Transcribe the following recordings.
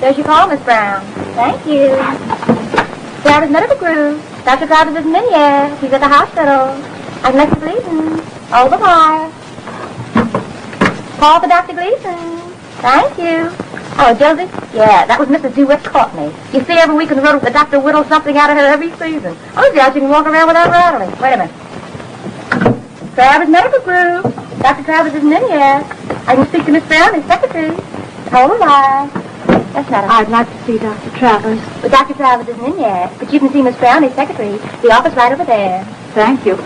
There's your call, Miss Brown. Thank you. Travers Medical Group. Dr. Travers isn't in yet. He's at the hospital. I can let you Gleason. Hold the wire. Call for Dr. Gleason. Thank you. Oh, Josie? Yeah, that was Mrs. DeWitt Courtney. You see, every week in the road, the doctor whittles something out of her every season. Oh, yeah, she can walk around without rattling. Wait a minute. Travers Medical Group. Dr. Travers isn't in yet. I can speak to Miss Brown, his secretary. Hold the line. Yes, madam. I'd like to see Dr. Travers. But Dr. Travers isn't in yet. But you can see Miss Brown, his secretary. The office right over there. Thank you.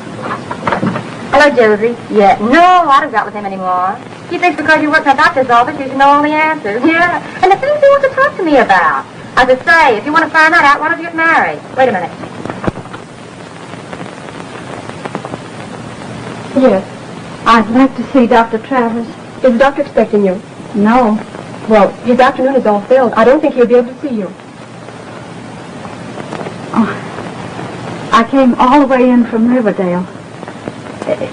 Hello, Josie. Yeah. No, I don't got with him anymore. He thinks because you work in a doctor's office, you should know all the answers. Yeah. And the things he wants to talk to me about. As I say, if you want to find that out, why don't you get married? Wait a minute. Yes. I'd like to see Dr. Travers. Is the doctor expecting you? No. Well, his afternoon is all filled. I don't think he'll be able to see you. Oh, I came all the way in from Riverdale.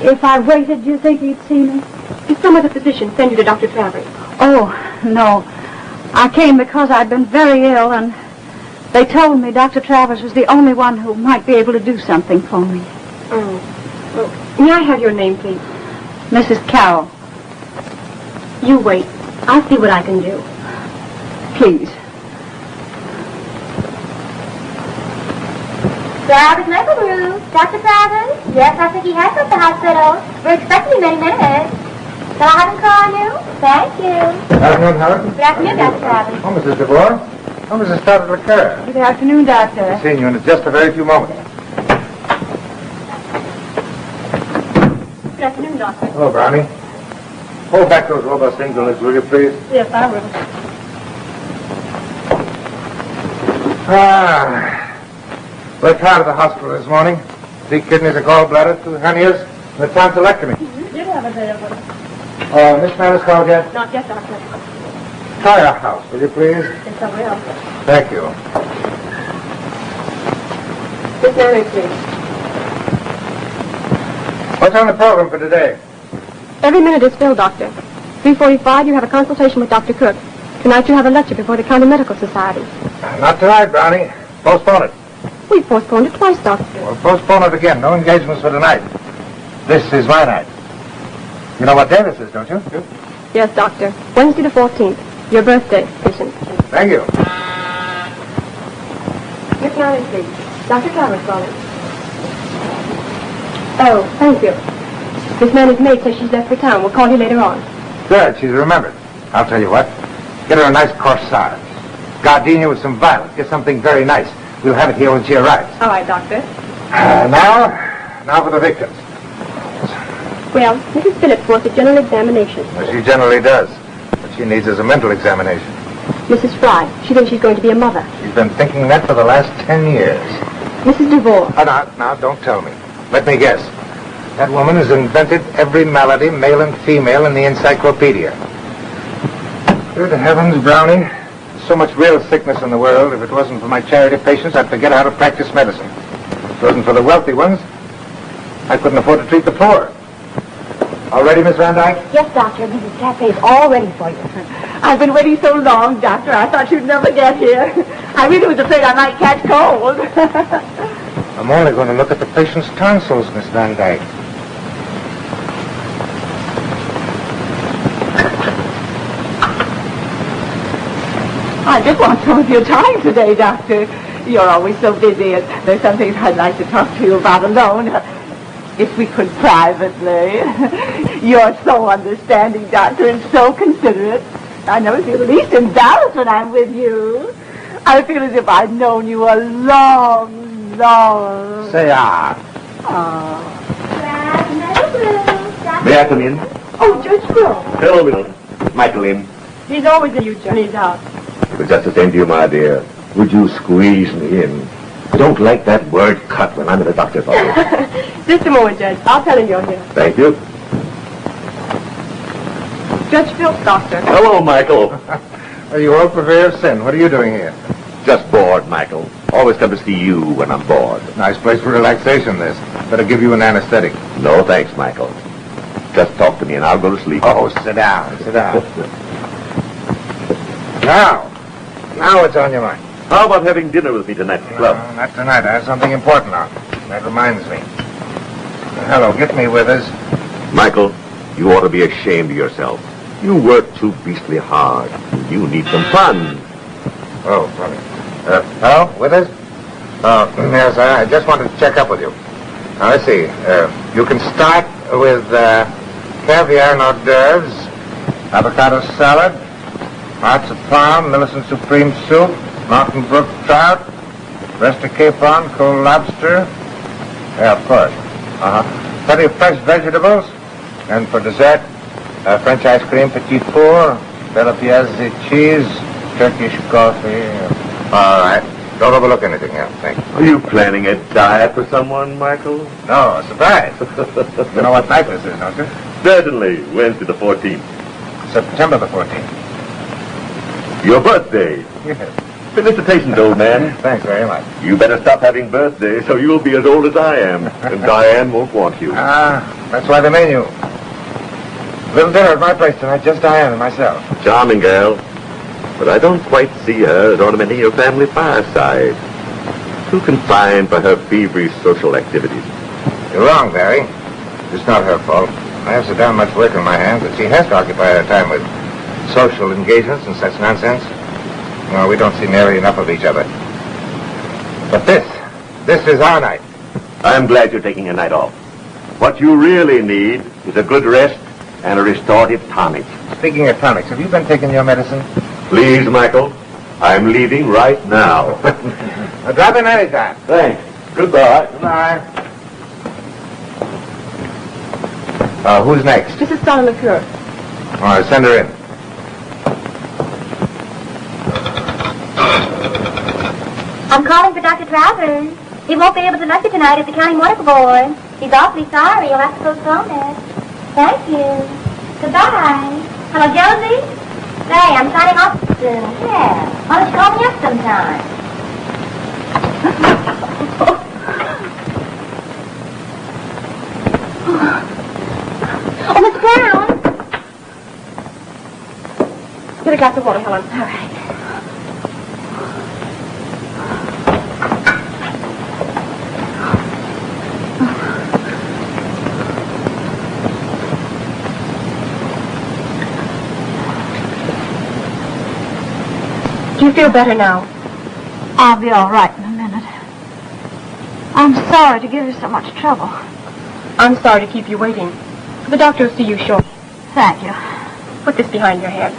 If I waited, do you think he'd see me? Did some other physician send you to Dr. Travers? Oh, no. I came because I'd been very ill, and they told me Dr. Travers was the only one who might be able to do something for me. Oh. Well, may I have your name, please? Mrs. Carroll. You wait. I'll see what I can do. Please. Travers Medical Group. Dr. Travers? Yes, I think he has left the hospital. We're expecting him any minute. Shall I have him call you? Thank you. Good afternoon, Helen. Good afternoon, Dr. Travers. Oh, Mrs. DeVore. Oh, Mrs. Stoddard LeCoeur. Good afternoon, Doctor. I'll be seeing you in just a very few moments. Good afternoon, Doctor. Hello, Brownie. Hold back those robust invalids, will you, please? Yes, I will. We're out of the hospital this morning. 3 kidneys, a gallbladder, 2 hernias, and a tonsillectomy. Did have a day of Miss Manners called yet? Not yet, Doctor. Try our house, will you, please? Yes, I will. Thank you. Miss Manners, please. What's on the program for today? Every minute is filled, Doctor. 3:45, you have a consultation with Dr. Cook. Tonight you have a lecture before the County Medical Society. Not tonight, Brownie. Postpone it. We've postponed it twice, Doctor. Well, postpone it again. No engagements for tonight. This is my night. You know what day this is, don't you? Yes, Doctor. Wednesday the 14th. Your birthday, patient. Thank you. Miss Manners, please. Dr. Travers calling. Oh, thank you. Miss Manners' maid says she's left for town. We'll call you later on. Good, she's remembered. I'll tell you what. Get her a nice corsage. Gardenia with some violets. Get something very nice. We'll have it here when she arrives. All right, Doctor. Now for the victims. Well, Mrs. Phillips wants a general examination. Well, she generally does. What she needs is a mental examination. Mrs. Fry, she thinks she's going to be a mother. She's been thinking that for the last 10 years. Mrs. DeVore. Now, don't tell me. Let me guess. That woman has invented every malady, male and female, in the encyclopedia. Good heavens, Brownie. There's so much real sickness in the world. If it wasn't for my charity patients, I'd forget how to practice medicine. If it wasn't for the wealthy ones, I couldn't afford to treat the poor. All ready, Miss Van Dyke? Yes, Doctor. Mrs. Cafe's all ready for you. I've been waiting so long, Doctor. I thought you'd never get here. I really was afraid I might catch cold. I'm only going to look at the patient's tonsils, Miss Van Dyke. I just want some of your time today, Doctor. You're always so busy, and there's some things I'd like to talk to you about alone. If we could privately. You're so understanding, Doctor, and so considerate. I never feel the least embarrassed when I'm with you. I feel as if I'd known you a long, long... Say ah. May I come in? Oh, Judge Bill. Hello, Will. Michael in. He's always in you, Judge. He's out. But just the same to you, my dear. Would you squeeze me in? I don't like that word cut when I'm in the doctor's office. Just a moment, Judge. I'll tell him you're here. Thank you. Judge Phillips, Doctor. Hello, Michael. Are you all purveyor of sin? What are you doing here? Just bored, Michael. Always come to see you when I'm bored. Nice place for relaxation, this. Better give you an anesthetic. No, thanks, Michael. Just talk to me and I'll go to sleep. Oh, sit down, sit down. Now, Now what's on your mind? How about having dinner with me tonight at the club? Not tonight. I have something important on. That reminds me. Hello, get me with us. Michael, you ought to be ashamed of yourself. You work too beastly hard. You need some fun. Oh, funny. Hello, with us? Yes, I just wanted to check up with you. Now, let's see. You can start with caviar and hors d'oeuvres, avocado salad, marzipan, Millicent Supreme soup, Mountain Brook trout, breast of capon, cold lobster. Yeah, of course. Plenty of fresh vegetables. And for dessert, French ice cream, petit four, bella piazzi cheese, Turkish coffee. All right. Don't overlook anything else, thank you. Are you planning a diet for someone, Michael? No, a surprise. You know what night this is, don't you? Certainly. Wednesday the 14th. September the 14th. Your birthday. Yes. Felicitations, old man. Thanks very much. You better stop having birthdays so you'll be as old as I am. And Diane won't want you. That's why the menu. Little dinner at my place tonight, just Diane and myself. Charming girl. But I don't quite see her as ornamenting your family fireside. Too confined for her feverish social activities. You're wrong, Barry. It's not her fault. I have so damn much work on my hands that she has to occupy her time with social engagements and such nonsense. No, we don't see nearly enough of each other. But this is our night. I'm glad you're taking a night off. What you really need is a good rest and a restorative tonic. Speaking of tonics, have you been taking your medicine? Please, Michael. I'm leaving right now. Drop in anytime. Thanks. Goodbye. Goodbye. Who's next? This is Donna McClure. All right, send her in. I'm calling for Dr. Travers. He won't be able to lecture tonight at the County Medical Board. He's awfully sorry. You'll have to postpone it. Thank you. Goodbye. Hello, Josie? Say, I'm signing off soon. Yeah. Why don't you call me up sometime? Oh, Miss Brown. Get a glass of water, Helen. All right. Do you feel better now? I'll be all right in a minute. I'm sorry to give you so much trouble. I'm sorry to keep you waiting. The doctor will see you shortly. Thank you. Put this behind your head.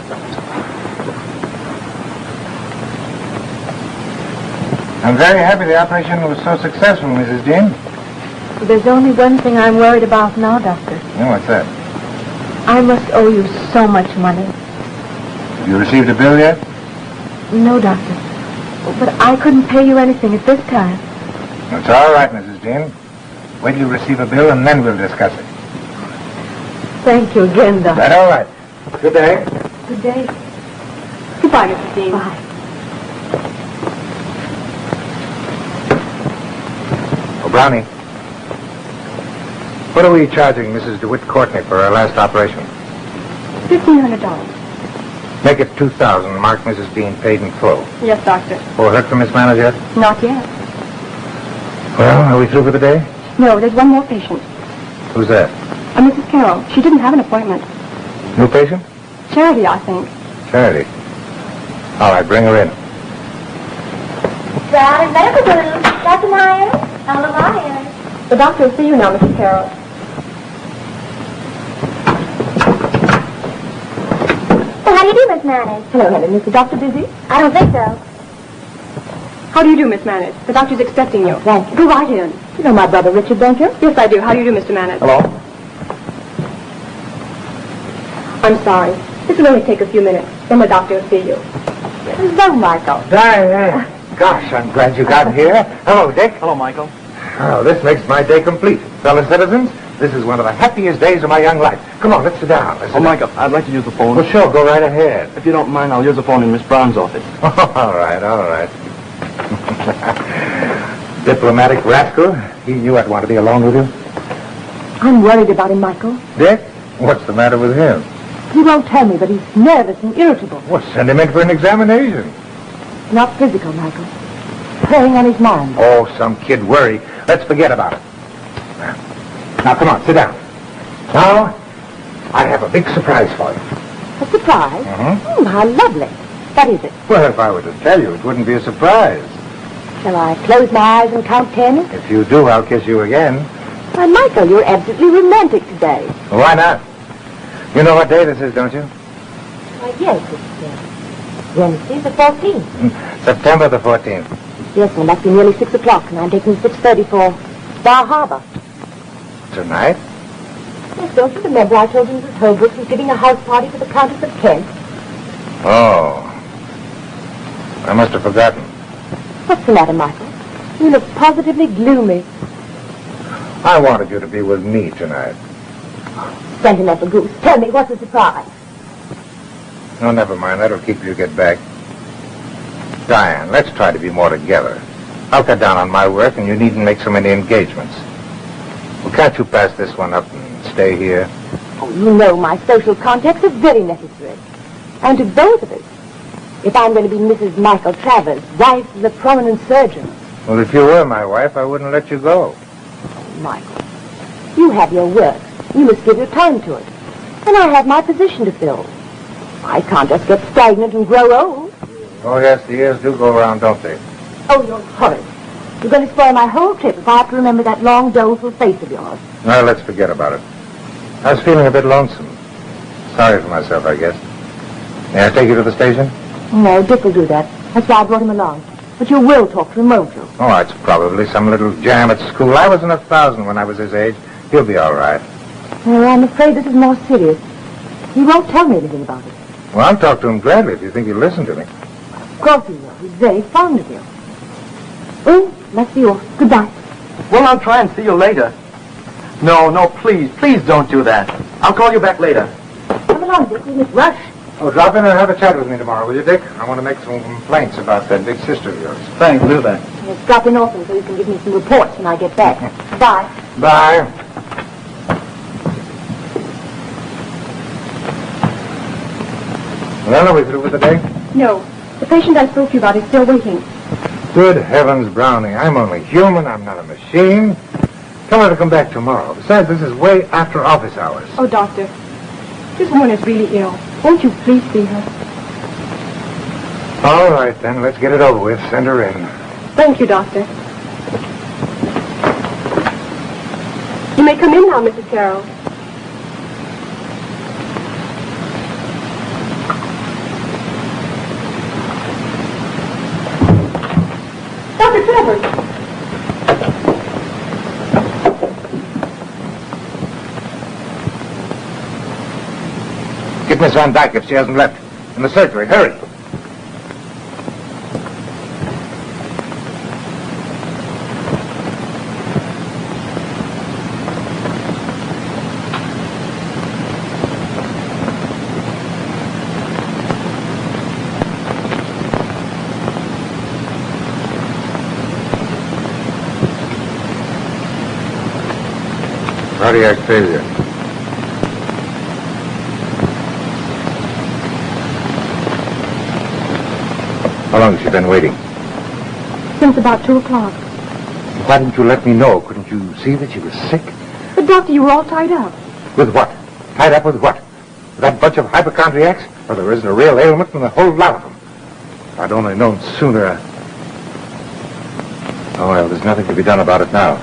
I'm very happy the operation was so successful, Mrs. Dean. There's only one thing I'm worried about now, Doctor. Yeah, what's that? I must owe you so much money. Have you received a bill yet? No, Doctor. But I couldn't pay you anything at this time. It's all right, Mrs. Dean. Wait till you receive a bill, and then we'll discuss it. Thank you again, Doctor. That all right. Good day. Good day. Goodbye, Mrs. Dean. Bye. Oh, Brownie. What are we charging Mrs. DeWitt Courtney for her last operation? $1,500. Make it $2,000. Mark Mrs. Dean paid in full. Yes, Doctor. Oh, heard from Miss Manners yet? Not yet. Well, are we through for the day? No, there's one more patient. Who's that? Mrs. Carroll. She didn't have an appointment. New patient? Charity, I think. Charity. All right, bring her in. Brown and medical blue. Dr. Myers. Hello, Myers. The doctor will see you now, Mrs. Carroll. Well, how do you do, Miss Manners? Hello, Helen. Is the doctor busy? I don't think so. How do you do, Miss Manners? The doctor's expecting you. Thank you. Go right in. You know my brother Richard, don't you? Yes, I do. How do you do, Mr. Manners? Hello? I'm sorry. This will only take a few minutes. Then the doctor will see you. Hello, Michael. Diane. Gosh, I'm glad you got here. Hello, Dick. Hello, Michael. Oh, this makes my day complete. Fellow citizens, this is one of the happiest days of my young life. Come on, let's sit down. Let's sit down. Michael, I'd like to use the phone. Well, sure, go right ahead. If you don't mind, I'll use the phone in Miss Brown's office. All right, all right. Diplomatic rascal. He knew I'd want to be alone with you. I'm worried about him, Michael. Dick, what's the matter with him? He won't tell me, but he's nervous and irritable. Well, send him in for an examination. Not physical, Michael. Preying on his mind. Oh, some kid worry. Let's forget about it. Now, come on, sit down. Now, I have a big surprise for you. A surprise? Mm-hmm. How lovely. What is it? Well, if I were to tell you, it wouldn't be a surprise. Shall I close my eyes and count 10? If you do, I'll kiss you again. Why, Michael, you're absolutely romantic today. Well, why not? You know what day this is, don't you? Why, yes, it's Wednesday the 14th. September the 14th. Yes, and it must be nearly 6 o'clock, and I'm taking 6:30 for Bar Harbor. Tonight? Yes, don't you remember I told you Mrs. Holbrook was giving a house party for the Countess of Kent? Oh. I must have forgotten. What's the matter, Michael? You look positively gloomy. I wanted you to be with me tonight. Sentimental goose. Tell me, what's the surprise? No, never mind. That'll keep you get back. Diane, let's try to be more together. I'll cut down on my work, and you needn't make so many engagements. Well, can't you pass this one up and stay here? Oh, you know my social contacts are very necessary. And to both of us. If I'm going to be Mrs. Michael Travers, wife of the prominent surgeon. Well, if you were my wife, I wouldn't let you go. Michael, you have your work. You must give your time to it. And I have my position to fill. I can't just get stagnant and grow old. Oh, yes, the years do go around, don't they? Oh, you're horrid. You're going to spoil my whole trip if I have to remember that long, doleful face of yours. Well, let's forget about it. I was feeling a bit lonesome. Sorry for myself, I guess. May I take you to the station? No, Dick will do that. That's why I brought him along. But you will talk to him, won't you? Oh, it's probably some little jam at school. I was in 1,000 when I was his age. He'll be all right. Well, I'm afraid this is more serious. He won't tell me anything about it. Well, I'll talk to him gladly if you think he'll listen to me. Of course he will. He's very fond of you. Oh, must be off. Goodbye. Well, I'll try and see you later. No, please don't do that. I'll call you back later. Come along, Dick. We must rush. Oh, drop in and have a chat with me tomorrow, will you, Dick? I want to make some complaints about that big sister of yours. Thanks, do that. Yes, drop in often so you can give me some reports when I get back. Bye. Bye. Well, are we through with the day? No. The patient I spoke to you about is still waiting. Good heavens, Brownie. I'm only human. I'm not a machine. Tell her to come back tomorrow. Besides, this is way after office hours. Oh, doctor. This woman is really ill. Won't you please see her? All right, then. Let's get it over with. Send her in. Thank you, doctor. You may come in now, Mrs. Carroll. Dr. Travers. Get Miss Van Dyke if she hasn't left. In the surgery. Hurry. Cardiac failure. How long has she been waiting? Since about 2 o'clock. Why didn't you let me know? Couldn't you see that she was sick? But, doctor, you were all tied up. With what? Tied up with what? With that bunch of hypochondriacs? Well, there isn't a real ailment in the whole lot of them. If I'd only known sooner. Oh, well, there's nothing to be done about it now.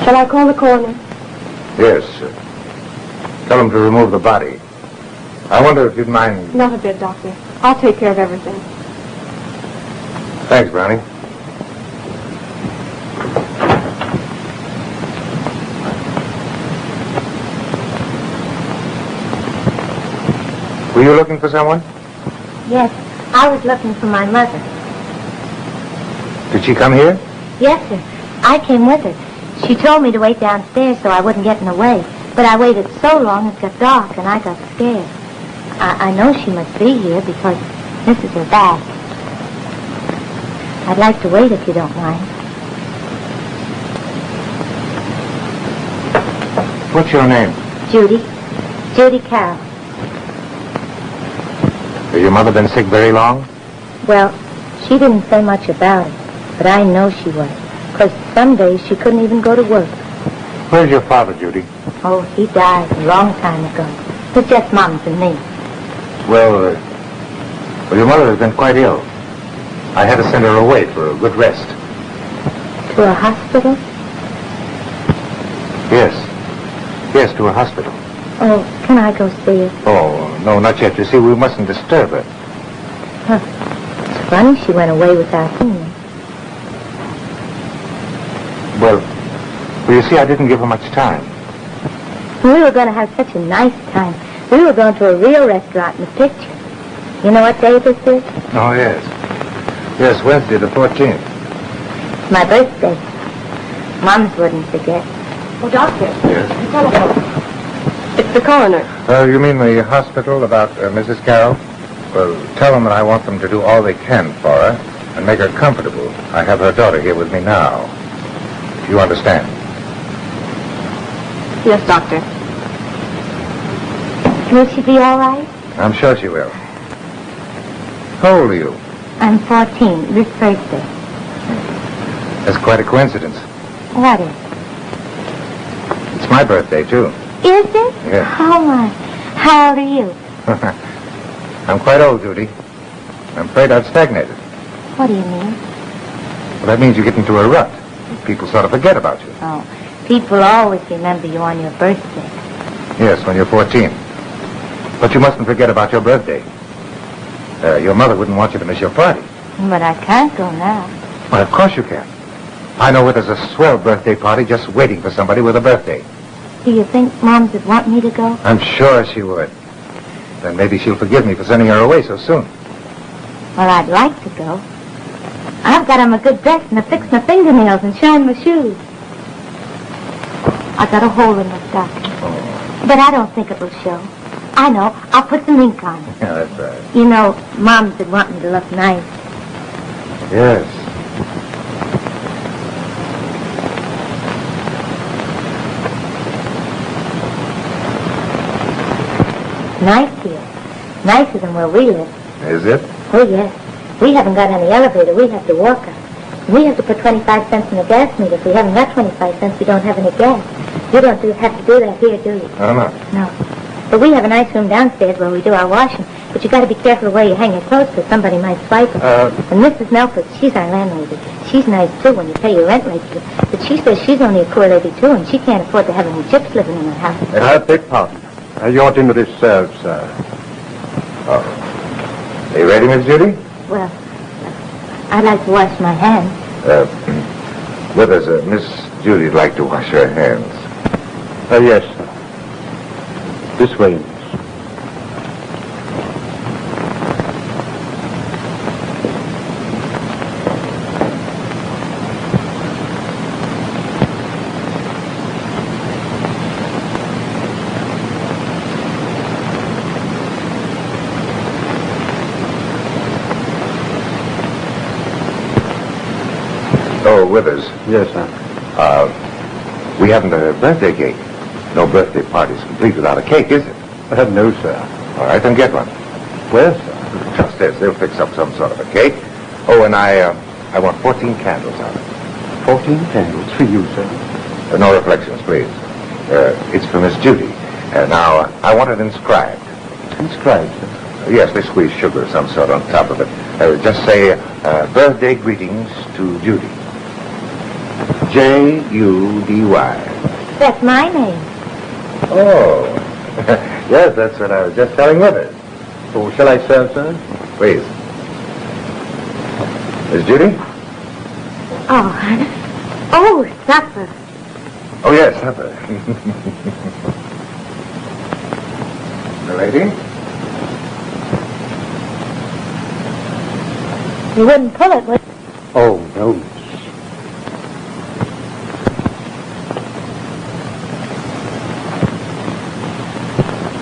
Shall I call the coroner? Yes. Tell him to remove the body. I wonder if you'd mind... Not a bit, doctor. I'll take care of everything. Thanks, Brownie. Were you looking for someone? Yes, I was looking for my mother. Did she come here? Yes, sir. I came with her. She told me to wait downstairs so I wouldn't get in the way. But I waited so long it got dark and I got scared. I know she must be here because This is her bag. I'd like to wait if you don't mind. What's your name? Judy. Judy Carroll. Has your mother been sick very long? Well, she didn't say much about it, but I know she was. Because some days she couldn't even go to work. Where's your father, Judy? Oh, he died a long time ago. It's just Mums and me. Well, your mother has been quite ill. I had to send her away for a good rest. To a hospital? Yes. Yes, to a hospital. Oh, can I go see her? Oh, no, not yet. You see, we mustn't disturb her. Huh. It's funny she went away without seeing me. Well, you see, I didn't give her much time. We were going to have such a nice time. We were going to a real restaurant in the picture. You know what day this is? Oh, yes. Yes, Wednesday the 14th. It's my birthday. Mums wouldn't forget. Oh, Doctor. Yes? The telephone. It's the coroner. You mean the hospital about Mrs. Carroll? Well, tell them that I want them to do all they can for her and make her comfortable. I have her daughter here with me now. You understand? Yes, Doctor. Will she be all right? I'm sure she will. How old are you? I'm 14, this birthday. That's quite a coincidence. What is? It's my birthday, too. Is it? Yeah. Oh, my. How old are you? I'm quite old, Judy. I'm afraid I've stagnated. What do you mean? Well, that means you get into a rut. People sort of forget about you. Oh, people always remember you on your birthday. Yes, when you're 14. But you mustn't forget about your birthday. Your mother wouldn't want you to miss your party. But I can't go now. Well, of course you can. I know where there's a swell birthday party just waiting for somebody with a birthday. Do you think Mums would want me to go? I'm sure she would. Then maybe she'll forgive me for sending her away so soon. Well, I'd like to go. I've got on my good dress and I fixed my fingernails and shined my shoes. I got a hole in my stocking. But I don't think it will show. I know. I'll put some ink on it. Yeah, that's right. You know, Mums would want me to look nice. Yes. Nice here. Nicer than where we live. Is it? Oh, yes. We haven't got any elevator. We have to walk up. We have to put 25 cents in the gas meter. If we haven't got 25 cents, we don't have any gas. You don't have to do that here, do you? No, no. No. But we have a nice room downstairs where we do our washing. But you got to be careful where you hang your clothes because somebody might swipe them. And Mrs. Melford, she's our landlady. She's nice, too, when you pay your rent regularly. But she says she's only a poor lady, too, and she can't afford to have any chips living in her house. I beg pardon. Your dinner is served, sir. Oh. Are you ready, Miss Judy? Well, I'd like to wash my hands. Withers, Miss Judy'd like to wash her hands. Yes, sir. This way, miss. Oh, Withers. Yes, sir. We haven't a birthday cake. No birthday party's complete without a cake, is it? No, sir. All right, then get one. Where, sir? Just this. They'll fix up some sort of a cake. Oh, and I want 14 candles on it. 14 candles for you, sir. No reflections, please. It's for Miss Judy. Now, I want it inscribed. Inscribed, sir. Yes, they squeeze sugar of some sort on top of it. Just say, birthday greetings to Judy. J-U-D-Y. That's my name. Oh. Yes, that's what I was just telling Withers. Oh, shall I serve, sir? Please. Miss Judy? Oh, supper. Oh, yes, supper. The lady? You wouldn't pull it, would you? Oh, no.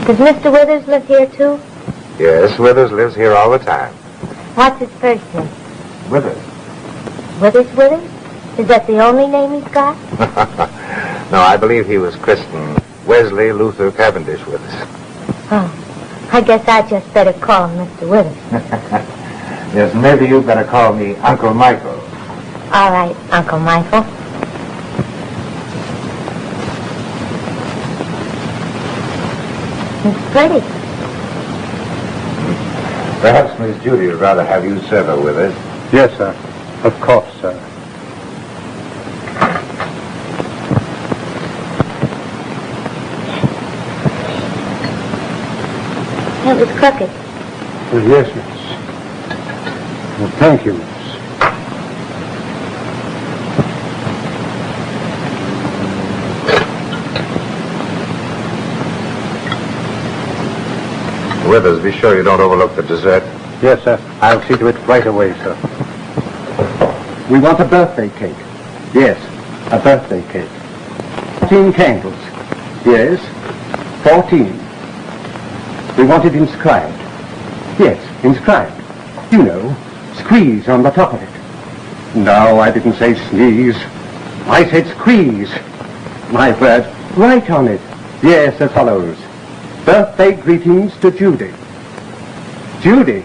Does Mr. Withers live here, too? Yes, Withers lives here all the time. What's his first name? Withers. Withers? Is that the only name he's got? No, I believe he was christened Wesley Luther Cavendish Withers. Oh, I guess I just better call him Mr. Withers. Yes, maybe you better call me Uncle Michael. All right, Uncle Michael. He's pretty. Perhaps Miss Judy would rather have you serve her with us. Yes, sir. Of course, sir. It was crooked. Well, yes, miss. Well, thank you, miss. Withers, be sure you don't overlook the dessert. Yes, sir. I'll see to it right away, sir. We want a birthday cake. Yes, a birthday cake. 14 candles. Yes, 14. We want it inscribed. Yes, inscribed. You know, squeeze on the top of it. No, I didn't say sneeze. I said squeeze. My word, write on it. Yes, as follows. Birthday greetings to Judy. Judy.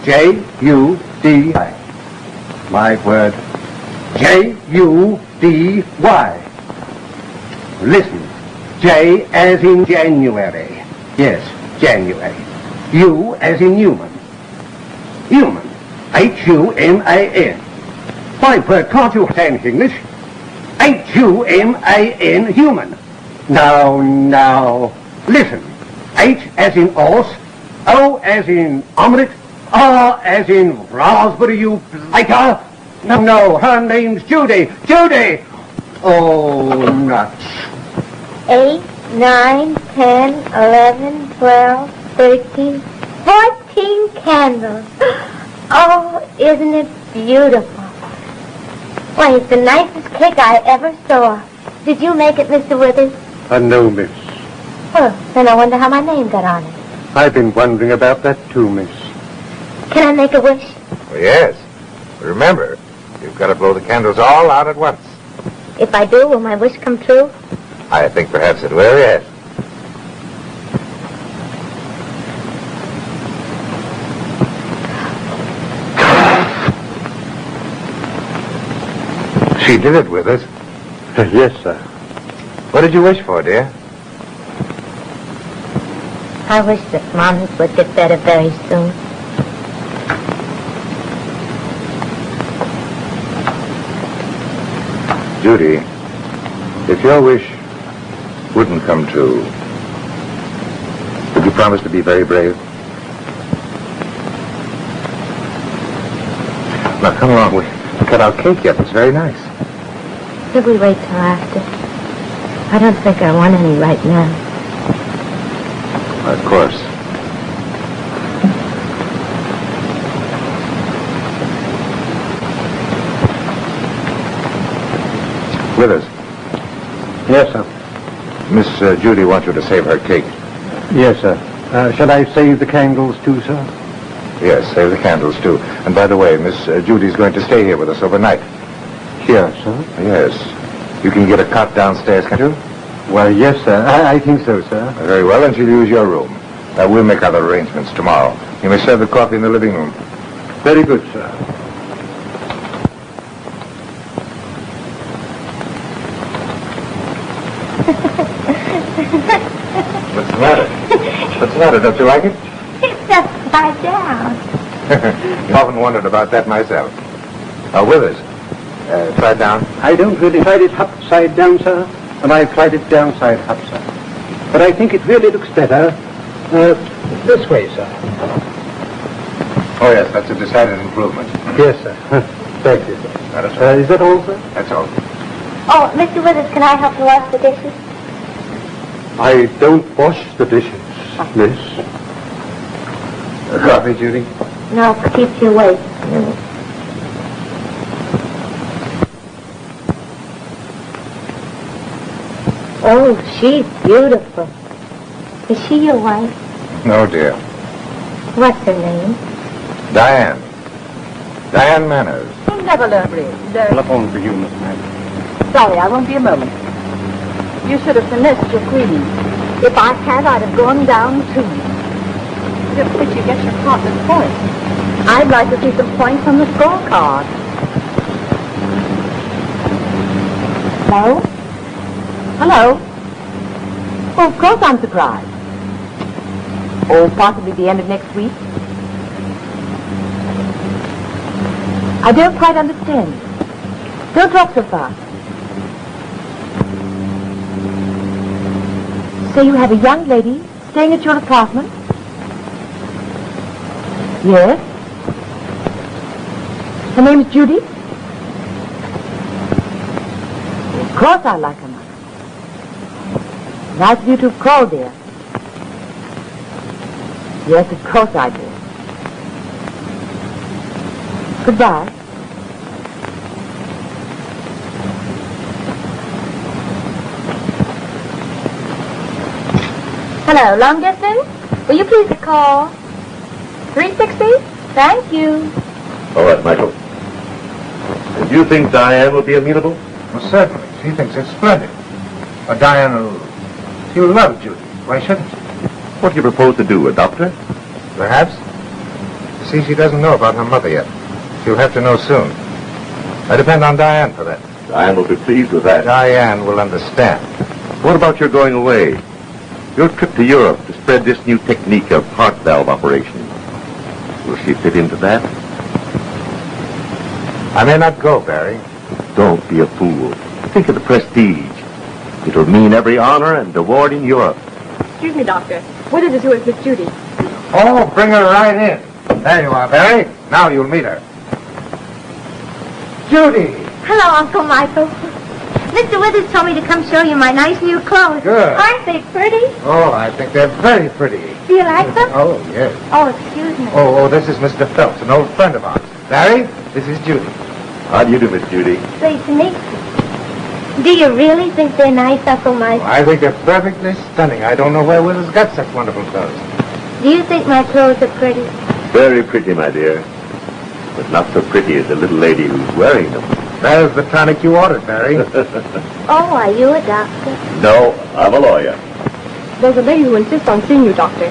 Judy. My word. Judy. Listen. J as in January. Yes, January. U as in human. Human. Human. My word, can't you understand English? Human. Human. Now. Listen. H as in horse. O as in omelette. R as in raspberry, you blighter. No, her name's Judy. Judy! Oh, nuts. 8, 9, 10, 11, 12, 13, 14 candles. Oh, isn't it beautiful? Why, it's the nicest cake I ever saw. Did you make it, Mr. Withers? No, miss. Well, then I wonder how my name got on it. I've been wondering about that too, miss. Can I make a wish? Well, yes. Remember, you've got to blow the candles all out at once. If I do, will my wish come true? I think perhaps it will, yes. She did it with us. Yes, sir. What did you wish for, dear? I wish that Mom would get better very soon. Judy, if your wish wouldn't come true, would you promise to be very brave? Now, come along. We cut our cake yet. It's very nice. Should we wait till after? I don't think I want any right now. Of course. Withers. Yes, sir. Miss Judy wants you to save her cake. Yes, sir. Shall I save the candles too, sir? Yes, save the candles, too. And by the way, Miss Judy's going to stay here with us overnight. Here, sir. Yes. You can get a cot downstairs, can't you? Well, yes, sir. I think so, sir. Very well, and she'll use your room. We'll make other arrangements tomorrow. You may serve the coffee in the living room. Very good, sir. What's the matter? What's the matter? Don't you like it? It's upside down. I've often wondered about that myself. Withers, try it down. I don't really tried it upside down, sir, and I've tried it downside upside. But I think it really looks better this way, sir. Oh, yes, that's a decided improvement. Yes, sir. Thank you, sir. Is that all, sir? That's all. Oh, Mr. Withers, can I help you wash the dishes? I don't wash the dishes, miss. Coffee, Judy? No, keeps you awake. Oh, she's beautiful. Is she your wife? No, dear. What's her name? Diane. Diane Manners. You never learn read. Telephone for you, Miss Manners. Sorry, I won't be a moment. You should have finessed your greetings. If I had, I'd have gone down too. Did you get your partner's points? I'd like to see some points on the scorecard. Hello? Hello? Well, of course I'm surprised. Or possibly the end of next week. I don't quite understand. Don't talk so fast. So you have a young lady staying at your apartment? Yes. Her name is Judy? Of course I like her much. Nice of you to have called, dear. Yes, of course I do. Goodbye. Hello, long distance? Will you please call 360? Thank you. All right, Michael. And do you think Diane will be amenable? Well, certainly. She thinks it's splendid. Diane she'll love Judy. Why shouldn't she? What do you propose to do, adopt her? Perhaps. You see, she doesn't know about her mother yet. She'll have to know soon. I depend on Diane for that. Diane will be pleased with that. Diane will understand. What about your going away? Your trip to Europe to spread this new technique of heart valve operation. Will she fit into that? I may not go, Barry. Don't be a fool. Think of the prestige. It'll mean every honor and award in Europe. Excuse me, Doctor. What is it with Miss Judy? Oh, bring her right in. There you are, Barry. Now you'll meet her. Judy. Hello, Uncle Michael. Mr. Withers told me to come show you my nice new clothes. Good. Aren't they pretty? Oh, I think they're very pretty. Do you like them? Oh, yes. Oh, excuse me. Oh, this is Mr. Phelps, an old friend of ours. Barry, this is Judy. How do you do, Miss Judy? Pleased to meet you. Do you really think they're nice, Uncle Michael? I think they're perfectly stunning. I don't know where Withers got such wonderful clothes. Do you think my clothes are pretty? Very pretty, my dear. But not so pretty as the little lady who's wearing them. There's the tonic you ordered, Barry. Oh, are you a doctor? No, I'm a lawyer. There's a lady who insists on seeing you, Doctor.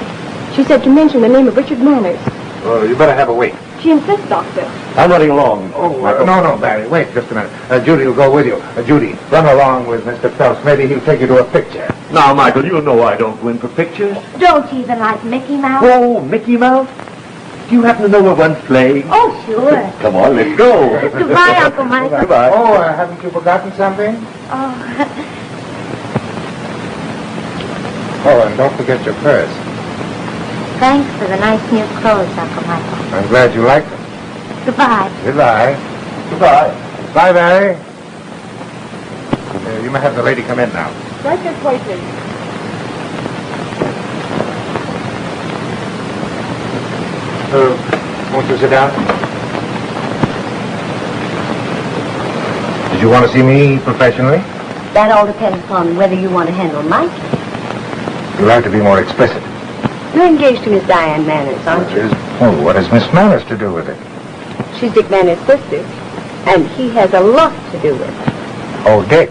She said to mention the name of Richard Manners. Oh, you better have a wait. She insists, Doctor. I'm running along. Oh, no, Barry. Wait just a minute. Judy will go with you. Judy, run along with Mr. Phelps. Maybe he'll take you to a picture. Now, Michael, you know I don't go in for pictures. Don't you even like Mickey Mouse? Oh, Mickey Mouse? Do you happen to know where one's playing? Oh, sure. Come on, let's go. Goodbye, Uncle Michael. Goodbye. Oh, haven't you forgotten something? Oh, Oh, and don't forget your purse. thanks for the nice new clothes, Uncle Michael. I'm glad you like them. Goodbye. Goodbye. Goodbye. Bye, Barry. You may have the lady come in now. Right this way, please. Won't you sit down? Did you want to see me professionally? That all depends upon whether you want to handle Mike. You'll have to be more explicit. You're engaged to Miss Diane Manners, aren't you? What has Miss Manners to do with it? She's Dick Manners' sister, and he has a lot to do with it. Oh, Dick.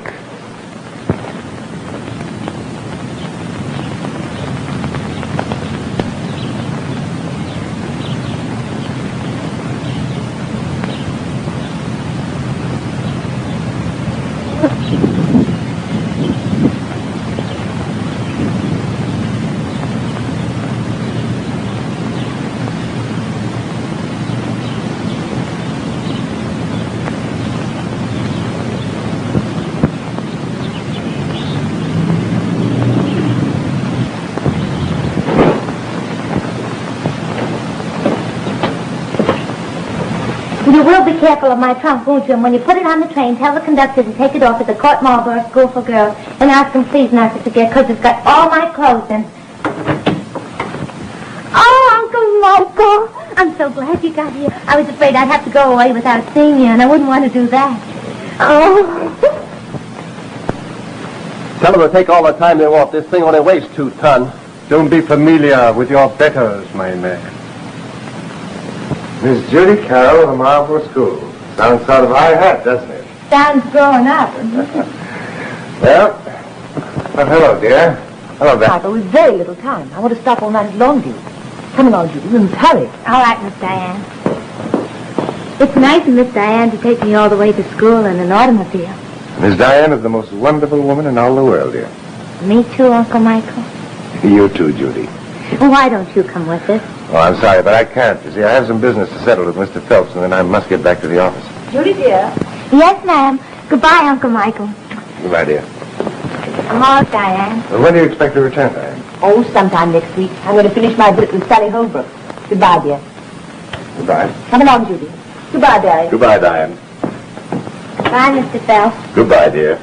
You will be careful of my trunk, won't you? And when you put it on the train, tell the conductor to take it off at the Court Marlborough School for Girls and ask him please not to forget, because it's got all my clothes in. Oh, Uncle Michael, I'm so glad you got here. I was afraid I'd have to go away without seeing you, and I wouldn't want to do that. Oh. Tell them to take all the time they want. This thing only weighs 2 tons. Don't be familiar with your betters, my man. Miss Judy Carroll of the Marlborough School. Sounds sort of high hat, doesn't it? Sounds growing up. Well, hello, dear. Hello, Beth. Michael, we've very little time. I want to stop all night at Longview. Come along, Judy. We must hurry. All right, Miss Diane. It's nice of Miss Diane to take me all the way to school in an automobile. Miss Diane is the most wonderful woman in all the world, dear. Me too, Uncle Michael. You too, Judy. Well, why don't you come with us? Oh, I'm sorry, but I can't. You see, I have some business to settle with Mr. Phelps, and then I must get back to the office. Judy, dear. Yes, ma'am. Goodbye, Uncle Michael. Goodbye, dear. I'm off, Diane. Well, when do you expect to return, Diane? Oh, sometime next week. I'm going to finish my visit with Sally Holbrook. Goodbye, dear. Goodbye. Come along, Judy. Goodbye, Diane. Goodbye, Diane. Bye, Mr. Phelps. Goodbye, dear.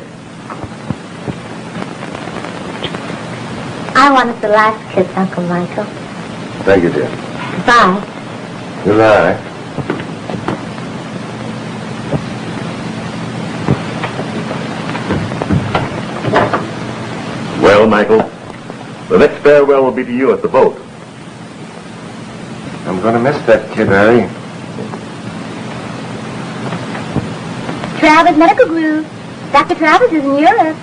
I wanted the last kiss, Uncle Michael. Thank you, dear. Goodbye. Goodbye. Well, Michael, the next farewell will be to you at the boat. I'm going to miss that kid, Harry. Travers Medical Group. Dr. Travers is in Europe.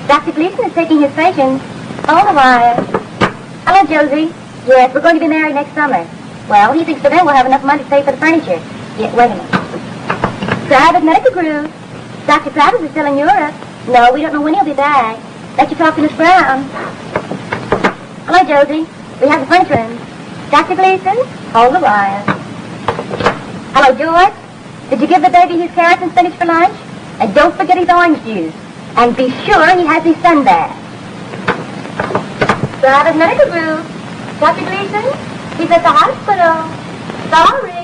Dr. Gleason is taking his patients. Hold the wire. Hello, Josie. Yes, we're going to be married next summer. Well, he thinks by then we'll have enough money to pay for the furniture. Yeah, wait a minute. Travers Medical Group. Dr. Travers is still in Europe. No, we don't know when he'll be back. Let you talk to Miss Brown. Hello, Josie. We have the furniture in. Dr. Gleason, hold the wire. Hello, George. Did you give the baby his carrots and spinach for lunch? And don't forget his orange juice. And be sure he has his sunbath. Travers Medical Group. Dr. Gleason, he's at the hospital. Sorry.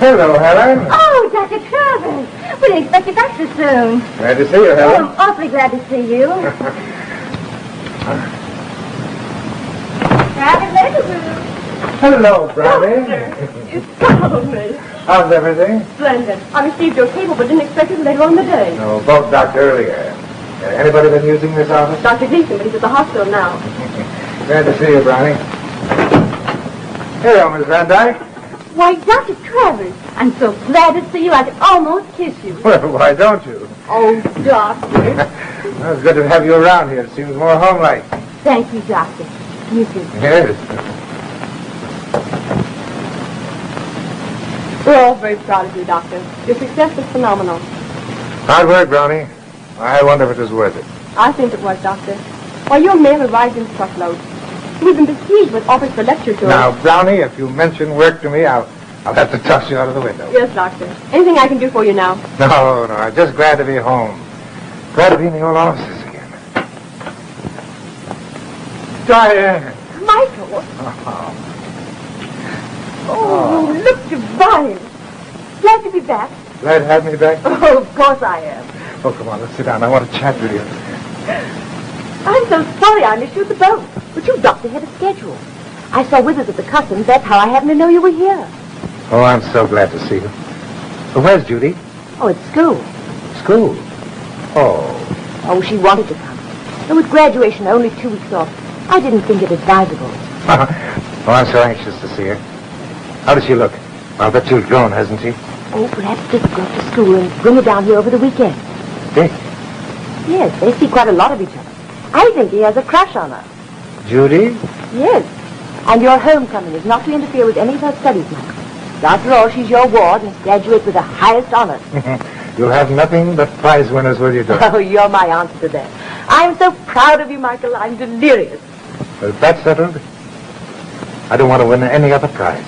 Hello, Helen. Oh, Dr. Travers. We didn't expect you back so soon. Glad to see you, Oh, Helen. I'm awfully glad to see you. Travers Medical Group. Hello, Brownie. You startled me. How's everything? Splendid. I received your cable, but didn't expect it later on in the day. No, both doctor earlier. Anybody been using this office? Dr. Gleason, but he's at the hospital now. Glad to see you, Brownie. Hello, Miss Van Dyke. Why, Dr. Travers, I'm so glad to see you I could almost kiss you. Well, why don't you? Oh, Doctor. Well, it's good to have you around here. It seems more homelike. Thank you, Doctor. You too. Yes. We're all very proud of you, Doctor. Your success is phenomenal. Hard work, Brownie. I wonder if it was worth it. I think it was, Doctor. Why, your mail arrived in truckloads. We've been besieged with offers for lecture tours. Now, Brownie, if you mention work to me, I'll have to toss you out of the window. Yes, Doctor. Anything I can do for you now? No, I'm just glad to be home. Glad to be in the old offices again. Diane. Michael. Oh. Oh, you look divine. Glad to be back. Glad to have me back? Oh, of course I am. Oh, come on, let's sit down. I want to chat with you. I'm so sorry I missed you at the boat. But you doctor had a schedule. I saw Withers at the customs. That's how I happened to know you were here. Oh, I'm so glad to see you. Well, where's Judy? Oh, at school. School. Oh. Oh, she wanted to come. And with graduation only 2 weeks off, I didn't think it advisable. Oh, I'm so anxious to see her. How does she look? I'll bet she's grown, hasn't she? Oh, perhaps Dick will go to school and bring her down here over the weekend. Dick? Yes, they see quite a lot of each other. I think he has a crush on her. Judy? Yes. And your homecoming is not to interfere with any of her studies, Michael. After all, she's your ward and graduates with the highest honors. You'll have nothing but prize winners with you, Dick. Oh, you're my answer to that. I'm so proud of you, Michael. I'm delirious. Well, if that's settled, I don't want to win any other prize.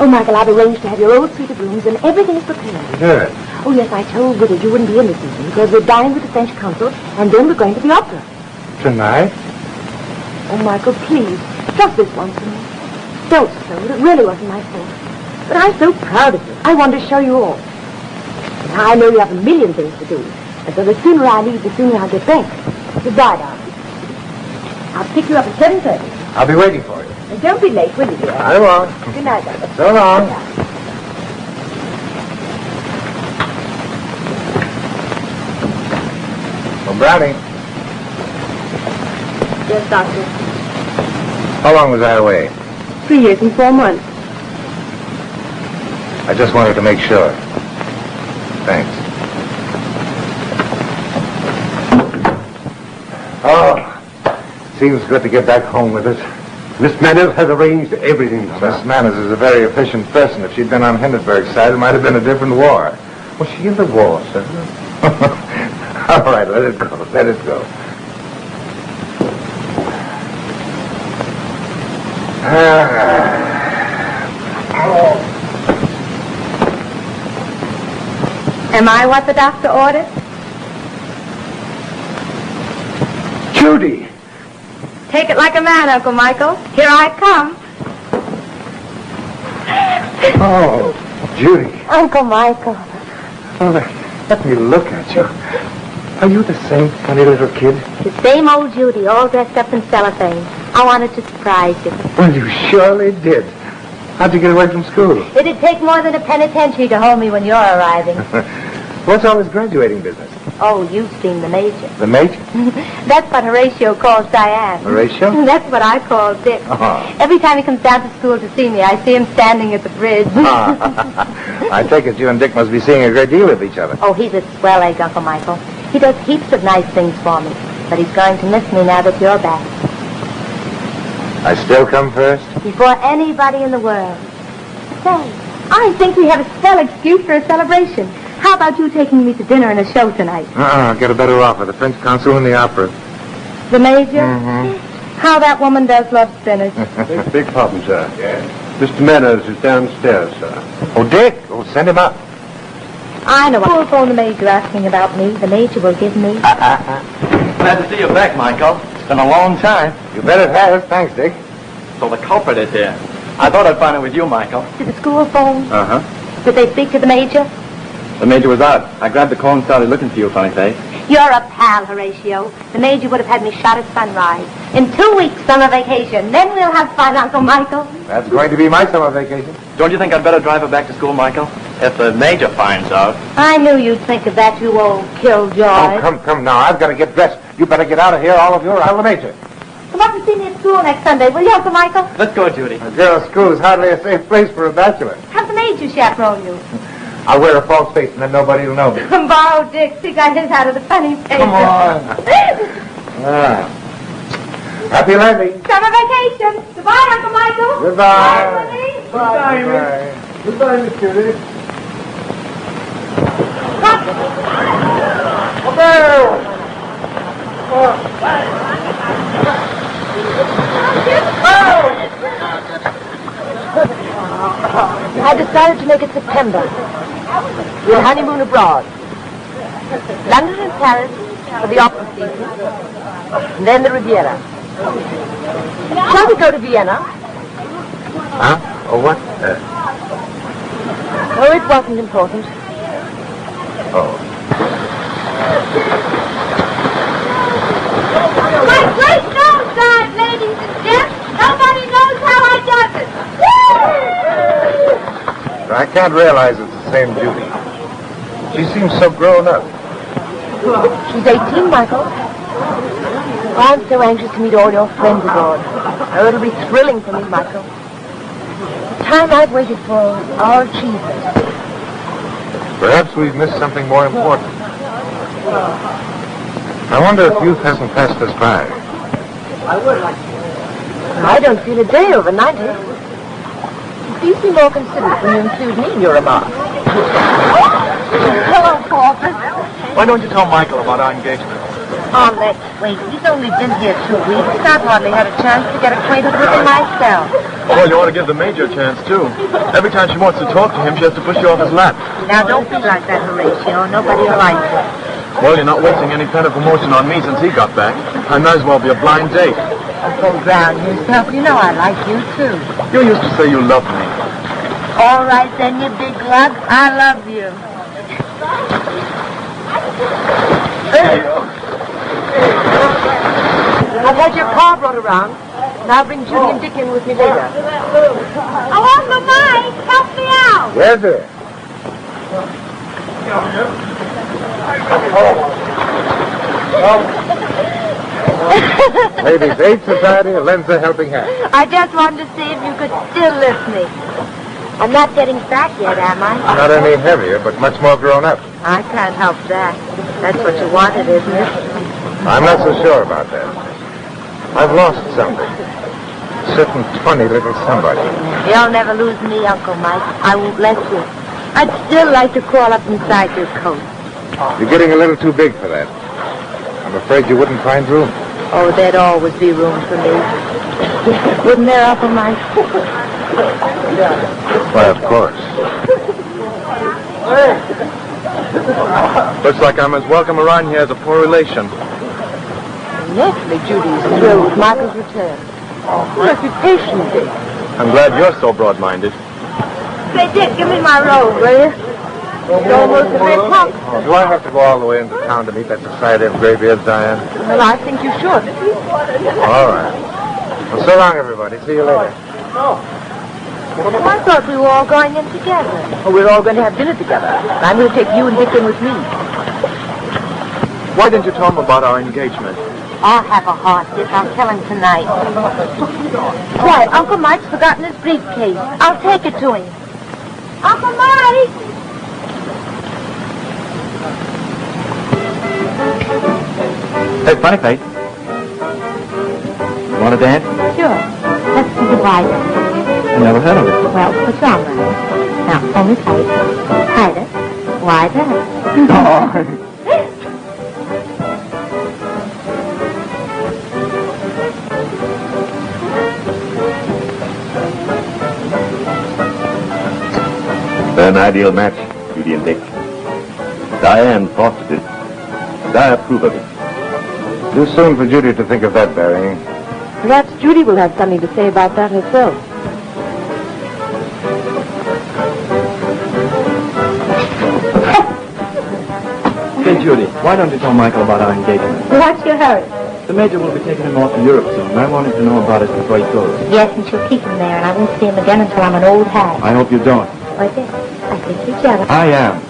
Oh, Michael, I've arranged to have your old suite of rooms and everything is prepared. Good. Oh, yes, I told Withers you wouldn't be in this evening because we're dining with the French consul and then we're going to the opera. Tonight? Oh, Michael, please, just this once for me. Don't scold. It really wasn't my fault. But I'm so proud of you. I wanted to show you all. Now, I know you have a million things to do. And so the sooner I leave, the sooner I'll get back. Goodbye, darling. I'll pick you up at 7:30. I'll be waiting for you. And don't be late, will you, dear? I won't. Good night, darling. So long. Well, Brownie, Yes, Doctor. how long was I away? 3 years and 4 months. I just wanted to make sure. Thanks. Oh, seems good to get back home with us. Miss Manners has arranged everything, sir. Miss Manners is a very efficient person. If she'd been on Hindenburg's side, it might have been a different war. Was she in the war, sir? All right, let it go. Let it go. Am I what the doctor ordered? Judy! Take it like a man, Uncle Michael. Here I come. Oh, Judy. Uncle Michael. Oh, let me look at you. Are you the same funny little kid? The same old Judy, all dressed up in cellophane. I wanted to surprise you. Well, you surely did. How'd you get away from school? It'd take more than a penitentiary to hold me when you're arriving. What's all this graduating business? Oh, you've seen the Major. The mate? That's what Horatio calls Diane. Horatio? That's what I call Dick. Oh. Every time he comes down to school to see me, I see him standing at the bridge. I take it you and Dick must be seeing a great deal of each other. Oh, he's a swell egg, Uncle Michael. He does heaps of nice things for me. But he's going to miss me now that you're back. I still come first? Before anybody in the world. Say, I think we have a swell excuse for a celebration. How about you taking me to dinner and a show tonight? I'll get a better offer. The French consul and the opera. The Major? Mm-hmm. How that woman does love spinach. Big problem, sir. Yes. Mr. Manners is downstairs, sir. Oh, Dick. Oh, send him up. I know. Who'll phone the Major asking about me? The Major will give me... Glad to see you back, Michael. It's been a long time. You bet it has. Thanks, Dick. So the culprit is here. I thought I'd find it with you, Michael. Did the school phone? Uh-huh. Did they speak to the Major? The Major was out. I grabbed the call and started looking for you, funny face. You're a pal, Horatio. The Major would have had me shot at sunrise. In 2 weeks, summer vacation. Then we'll have fun, Uncle Michael. That's going to be my summer vacation. Don't you think I'd better drive her back to school, Michael? If the Major finds out. I knew you'd think of that, you old killjoy. Oh, come now. I've got to get dressed. You better get out of here, all of you, or I'll the Major. Come up and see me at school next Sunday, will you, Uncle Michael? Let's go, Judy. A girl's school is hardly a safe place for a bachelor. Have the Major chaperone you. I'll wear a false face, and then nobody will know me. Borrow Dick's. He got his out of the funny paper. Come on. Happy landing. Summer vacation. Goodbye, Uncle Michael. Goodbye. Honey. Goodbye. Goodbye, Miss Judy. I decided to make it September. We'll honeymoon abroad. London and Paris for the opera season. And then the Riviera. Shall we go to Vienna? Huh? Oh, what? Oh, it wasn't important. Oh. My great nose guard, ladies and gents. Nobody knows how I got it. I can't realize it's the same Judy. She seems so grown up. She's 18, Michael. Oh, I'm so anxious to meet all your friends abroad. Oh, it'll be thrilling for me, Michael. The time I've waited for our achievement. Perhaps we've missed something more important. I wonder if youth hasn't passed us by. I don't feel a day over 90. Please be more considerate when you include me in your remarks. Hello, Porter. Why don't you tell Michael about our engagement? Oh, let's wait. He's only been here 2 weeks. I've hardly had a chance to get acquainted with him myself. Well, you ought to give the Major a chance, too. Every time she wants to talk to him, she has to push you off his lap. Now, don't be like that, Horatio. Nobody likes it. Well, you're not wasting any pent-up emotion on me since he got back. I might as well be a blind date. Go ground yourself. You know I like you, too. You used to say you loved me. All right, then, you big lug. I love you. I've had your car brought around, and I'll bring Judy and Dick in with me later. Oh, Uncle Mike, help me out. Yes, sir. Ladies' Aid Society lends a helping hand. I just wanted to see if you could still lift me. I'm not getting fat yet, am I? Not any heavier, but much more grown up. I can't help that. That's what you wanted, isn't it? I'm not so sure about that. I've lost something. A certain funny little somebody. You'll never lose me, Uncle Mike. I won't let you. I'd still like to crawl up inside your coat. You're getting a little too big for that. I'm afraid you wouldn't find room. Oh, there'd always be room for me. Wouldn't there, Uncle Mike? Why, of course. Looks like I'm as welcome around here as a poor relation. Naturally, Judy's thrilled with Michael's return. Reputation, Dick. I'm glad you're so broad-minded. Say, Dick, give me my robe, will you? It's almost a bit punk. Oh, do I have to go all the way into town to meet that society of graybeards, Diane? Well, I think you should. All right. Well, so long, everybody. See you later. I thought we were all going in together. Oh, we're all going to have dinner together. I'm going to take you and Dick in with me. Why didn't you tell him about our engagement? I'll have a heart, Dick. I'll tell him tonight. Why, Uncle Mike's forgotten his briefcase. I'll take it to him. Uncle Mike! Hey, funny face. You want to dance? Sure. Let's see the wide. I never heard of it. Well, put your arm around it. Now, hold me tight. Tighter. Wider. Oh. An ideal match, Judy and Dick. Diane fostered it, and I approve of it. Too soon for Judy to think of that, Barry. Perhaps Judy will have something to say about that herself. Hey, Judy, why don't you tell Michael about our engagement? What's your hurry? The Major will be taking him off to Europe soon, and I want him to know about it before he goes. Yes, and she'll keep him there, and I won't see him again until I'm an old hag. I hope you don't. Why, Dick, I think you're jealous. I am.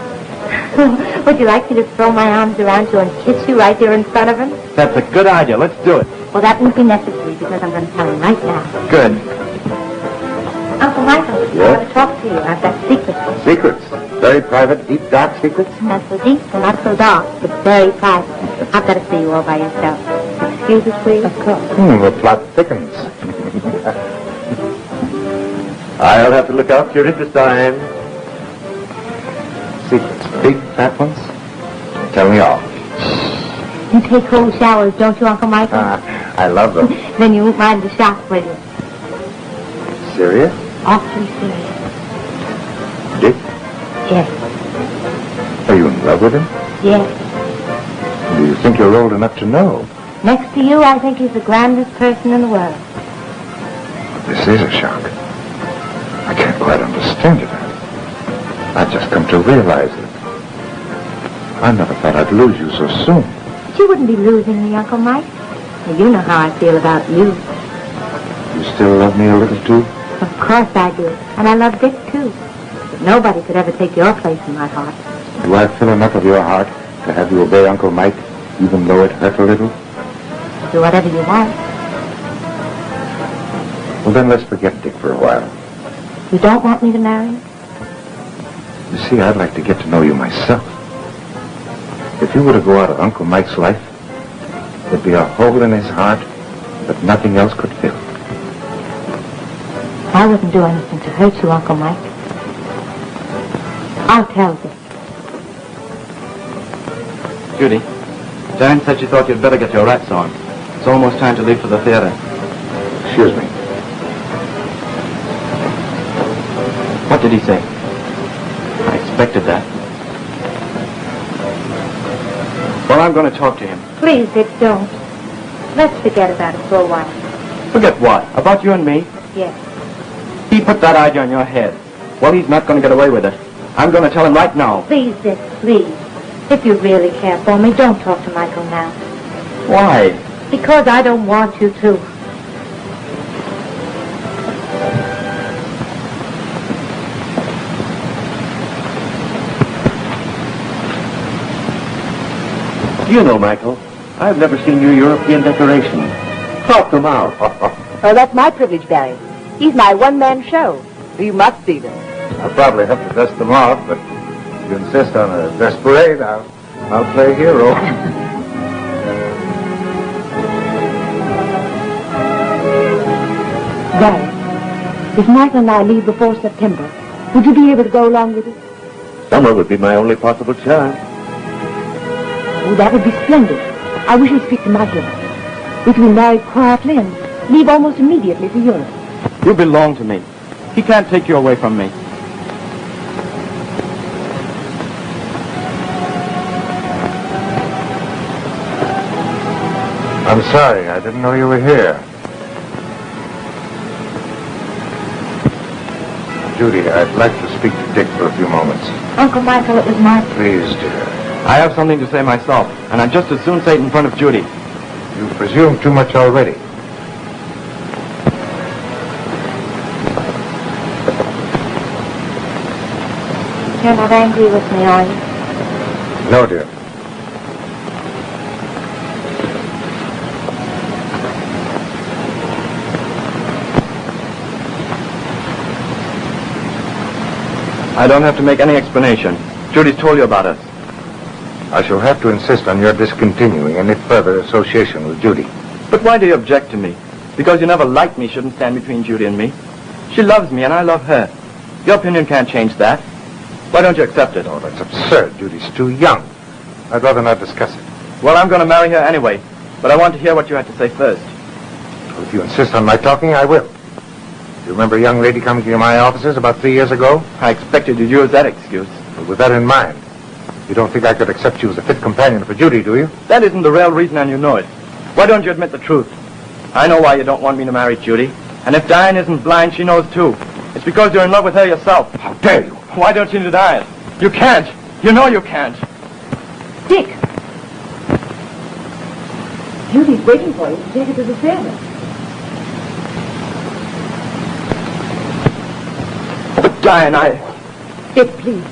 Would you like me to throw my arms around you and kiss you right there in front of him? That's a good idea. Let's do it. Well, that won't be necessary because I'm going to tell him right now. Good. Uncle Michael, I Yes? want to talk to you. I've got secrets. Secrets. Very private, deep, dark secrets. Not so deep and not so dark, but very private. I've got to see you all by yourself. Excuse us, please? Of course. The plot thickens. I'll have to look out for your interest, Diane. Secrets. Big, fat ones. Tell me all. You take cold showers, don't you, Uncle Michael? I love them. Then you won't mind the shock, will you? Serious? Awfully serious. Dick? Yes. Are you in love with him? Yes. Do you think you're old enough to know? Next to you, I think he's the grandest person in the world. This is a shock. I can't quite understand it. I've just come to realize it. I never thought I'd lose you so soon. But you wouldn't be losing me, Uncle Mike. Well, you know how I feel about you. You still love me a little, too? Of course I do. And I love Dick, too. But nobody could ever take your place in my heart. Do I fill enough of your heart to have you obey Uncle Mike, even though it hurt a little? I'll do whatever you want. Well, then let's forget Dick for a while. You don't want me to marry you? You see, I'd like to get to know you myself. If you were to go out of Uncle Mike's life, there'd be a hole in his heart that nothing else could fill. I wouldn't do anything to hurt you, Uncle Mike. I'll tell Dick. Judy, Diane said she thought you'd better get your wraps on. It's almost time to leave for the theater. Excuse me. What did he say? I expected that. Well, I'm going to talk to him. Please, Dick, don't. Let's forget about it for a while. Forget what? About you and me? Yes. He put that idea in your head. Well, he's not going to get away with it. I'm going to tell him right now. Please, Dick, please. If you really care for me, don't talk to Michael now. Why? Because I don't want you to. You know, Michael, I've never seen your European decorations. Talk them out. Oh, that's my privilege, Barry. He's my one-man show. You must see them. I'll probably have to dust them off, but if you insist on a dress parade, I'll play hero. Diane, if Michael and I leave before September, would you be able to go along with us? Summer would be my only possible chance. Oh, that would be splendid. I wish you'd speak to Michael about it. We can be married quietly and leave almost immediately for Europe. You belong to me. He can't take you away from me. I'm sorry, I didn't know you were here. Judy, I'd like to speak to Dick for a few moments. Uncle Michael, it was my... Please, dear. I have something to say myself, and I'd just as soon say it in front of Judy. You've presumed too much already. You're not angry with me, are you? No, dear. I don't have to make any explanation. Judy's told you about us. I shall have to insist on your discontinuing any further association with Judy. But why do you object to me? Because you never liked me shouldn't stand between Judy and me. She loves me and I love her. Your opinion can't change that. Why don't you accept it? Oh, that's absurd. Judy's too young. I'd rather not discuss it. Well, I'm going to marry her anyway, but I want to hear what you had to say first. Well, if you insist on my talking, I will. You remember a young lady coming to my offices about 3 years ago? I expected you'd use that excuse. Well, with that in mind, you don't think I could accept you as a fit companion for Judy, do you? That isn't the real reason, and you know it. Why don't you admit the truth? I know why you don't want me to marry Judy. And if Diane isn't blind, she knows too. It's because you're in love with her yourself. How dare you? Why don't you deny it? You can't. You know you can't. Dick! Judy's waiting for you to take her to the theater. But Diane, Dick, please.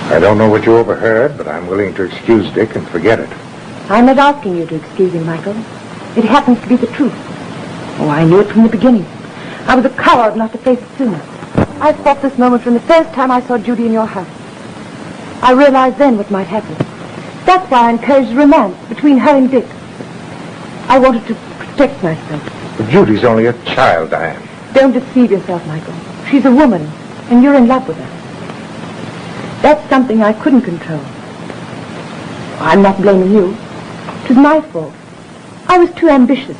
I don't know what you overheard, but I'm willing to excuse Dick and forget it. I'm not asking you to excuse him, Michael. It happens to be the truth. Oh, I knew it from the beginning. I was a coward not to face it sooner. I fought this moment from the first time I saw Judy in your house. I realized then what might happen. That's why I encouraged romance between her and Dick. I wanted to protect myself. But Judy's only a child, Diane. Don't deceive yourself, Michael. She's a woman, and you're in love with her. That's something I couldn't control. I'm not blaming you. It was my fault. I was too ambitious.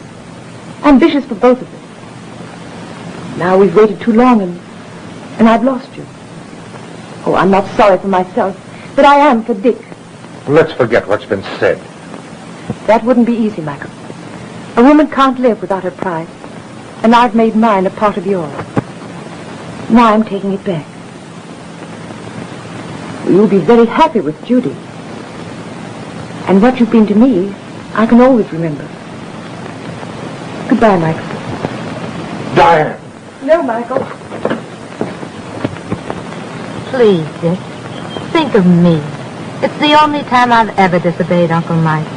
Ambitious for both of us. Now we've waited too long and I've lost you. Oh, I'm not sorry for myself, but I am for Dick. Let's forget what's been said. That wouldn't be easy, Michael. A woman can't live without her pride, and I've made mine a part of yours. Now I'm taking it back. You'll be very happy with Judy. And what you've been to me, I can always remember. Goodbye, Michael. Diane! No, Michael. Please, Dick, think of me. It's the only time I've ever disobeyed Uncle Mike.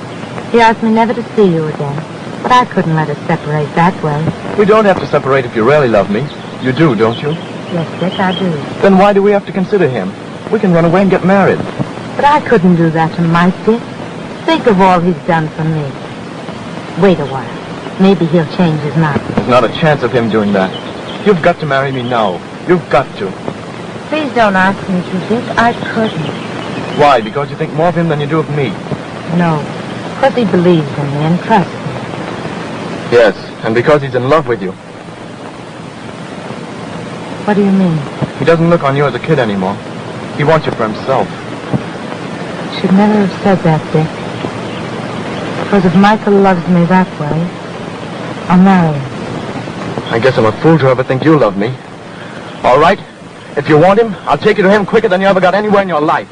He asked me never to see you again, but I couldn't let us separate that way. we don't have to separate if you really love me. You do, don't you? Yes, Dick, I do. Then why do we have to consider him? We can run away and get married. But I couldn't do that to Mike, Dick. Think of all he's done for me. Wait a while. Maybe he'll change his mind. There's not a chance of him doing that. You've got to marry me now. You've got to. Please don't ask me to, Dick. I couldn't. Why? Because you think more of him than you do of me? No, because he believes in me and trusts me. Yes, and because he's in love with you. What do you mean? He doesn't look on you as a kid anymore. He wants you for himself. Should never have said that, Dick. Because if Michael loves me that way, I'll marry him. I guess I'm a fool to ever think you love me. All right. If you want him, I'll take you to him quicker than you ever got anywhere in your life.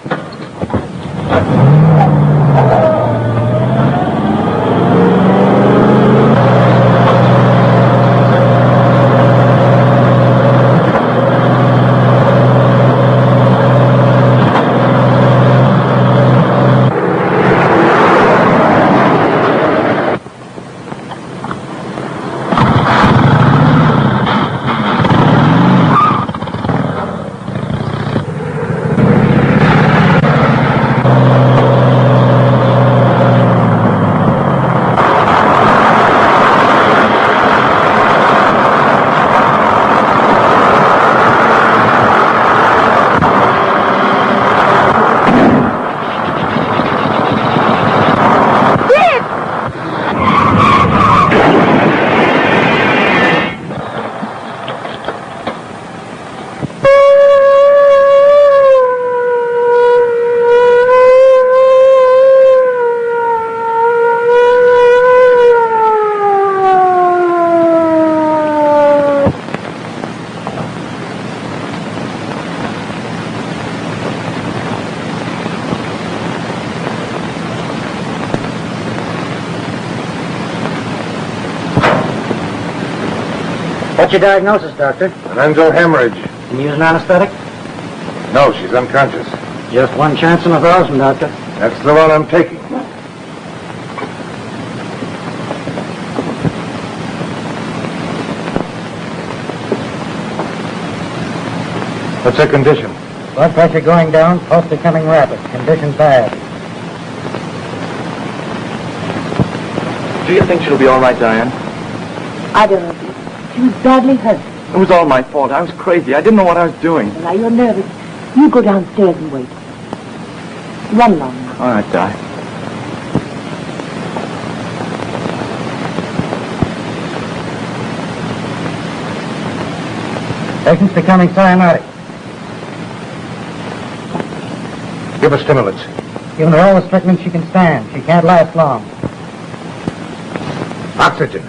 What's your diagnosis, Doctor? An endohemorrhage. Can you use an anesthetic? No, she's unconscious. Just one chance in 1,000, Doctor. That's the one I'm taking. What's her condition? Blood pressure going down, pulse becoming rapid. Condition bad. Do you think she'll be all right, Diane? I don't know. She was badly hurt. It was all my fault. I was crazy. I didn't know what I was doing. Now, you're nervous. You go downstairs and wait. Run along now. All right, Di. Patient's becoming cyanotic. Give her stimulants. Given her all the strychnine she can stand. She can't last long. Oxygen.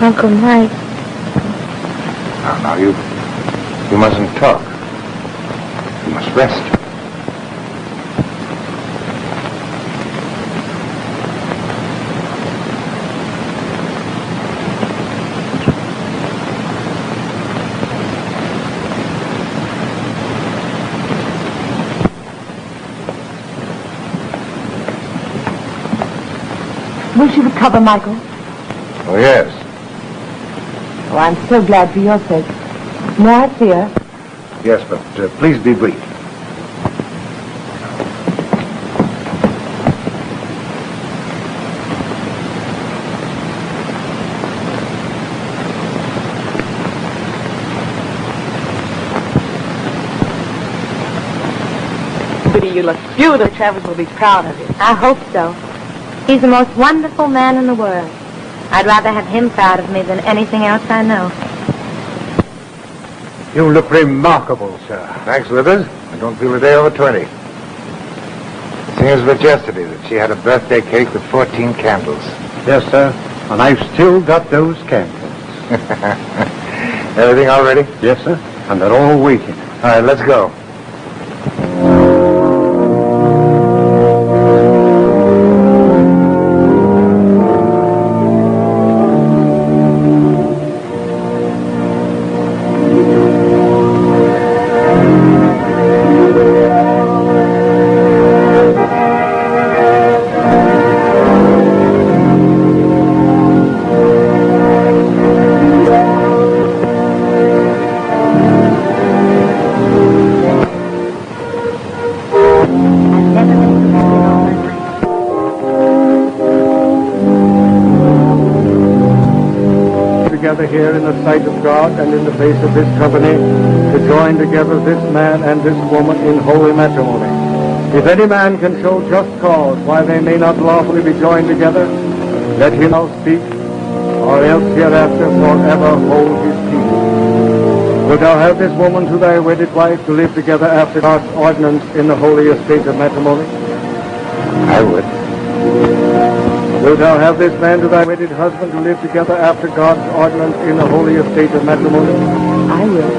Uncle Mike. Now, you mustn't talk. You must rest. Will she recover, Michael? Oh, yes. Oh, I'm so glad for your sake. May I see her? Yes, but please be brief. Judy, you look beautiful. Travers will be proud of you. I hope so. He's the most wonderful man in the world. I'd rather have him proud of me than anything else I know. You look remarkable, sir. Thanks, Withers. I don't feel a day over 20. It seems but yesterday that she had a birthday cake with 14 candles. Yes, sir. And I've still got those candles. Everything all ready? Yes, sir. And they're all waiting. All right, let's go. Here in the sight of God and in the face of this company to join together this man and this woman in holy matrimony. If any man can show just cause why they may not lawfully be joined together, let him now speak, or else hereafter forever hold his peace. Wilt thou have this woman to thy wedded wife to live together after God's ordinance in the holy estate of matrimony? I would. Wilt thou have this man to thy wedded husband to live together after God's ordinance in the holy estate of matrimony? I will.